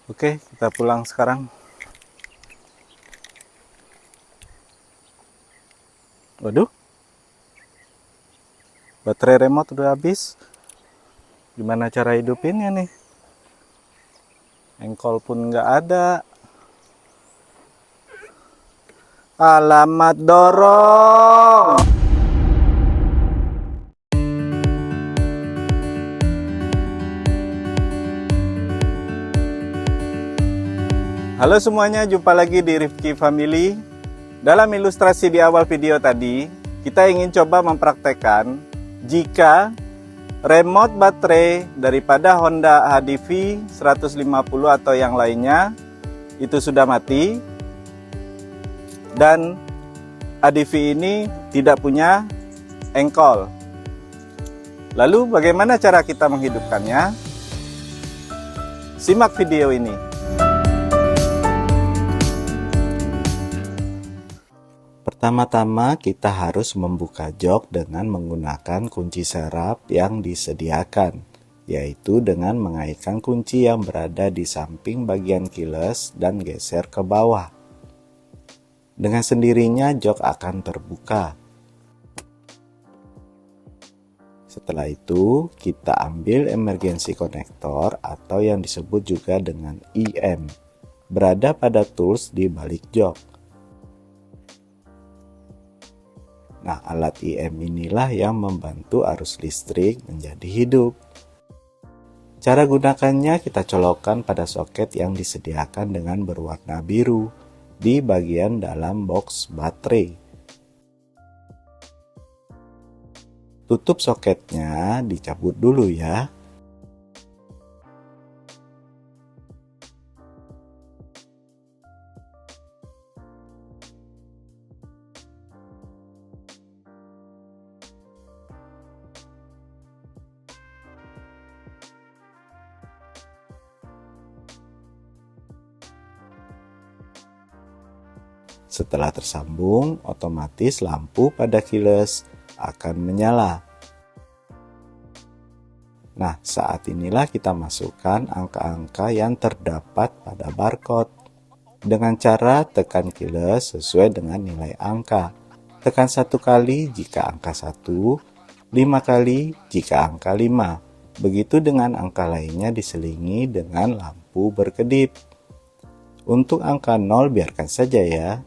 Oke, kita pulang sekarang. Waduh, baterai remote udah habis. Gimana cara hidupinnya nih? Engkol pun nggak ada. Alamat dorong. Halo semuanya, jumpa lagi di Rifki Family. Dalam ilustrasi di awal video tadi, kita ingin coba mempraktekkan jika remote baterai daripada Honda HDV 150 atau yang lainnya itu sudah mati dan HDV ini tidak punya engkol. Lalu bagaimana cara kita menghidupkannya? Simak video ini. Pertama-tama kita harus membuka jok dengan menggunakan kunci serap yang disediakan, yaitu dengan mengaitkan kunci yang berada di samping bagian kiles dan geser ke bawah. Dengan sendirinya jok akan terbuka. Setelah itu, kita ambil emergency connector atau yang disebut juga dengan EM, berada pada tools di balik jok. Nah, alat IM inilah yang membantu arus listrik menjadi hidup. Cara gunakannya kita colokkan pada soket yang disediakan dengan berwarna biru di bagian dalam box baterai. Tutup soketnya, dicabut dulu ya. Setelah tersambung, otomatis lampu pada kiles akan menyala. Nah, saat inilah kita masukkan angka-angka yang terdapat pada barcode. Dengan cara tekan kiles sesuai dengan nilai angka. Tekan 1 kali jika angka 1, 5 kali jika angka 5. Begitu dengan angka lainnya diselingi dengan lampu berkedip. Untuk angka 0 biarkan saja ya.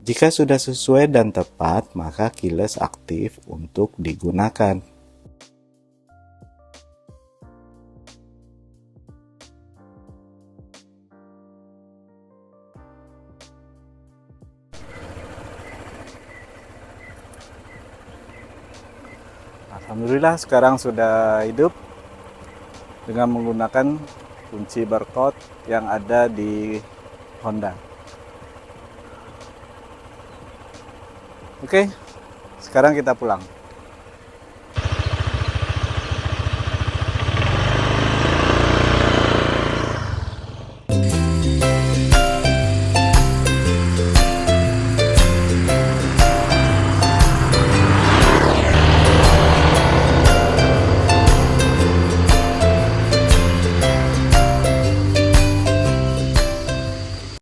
Jika sudah sesuai dan tepat, maka kiles aktif untuk digunakan. Alhamdulillah sekarang sudah hidup dengan menggunakan kunci barcode yang ada di Honda. Oke, sekarang kita pulang.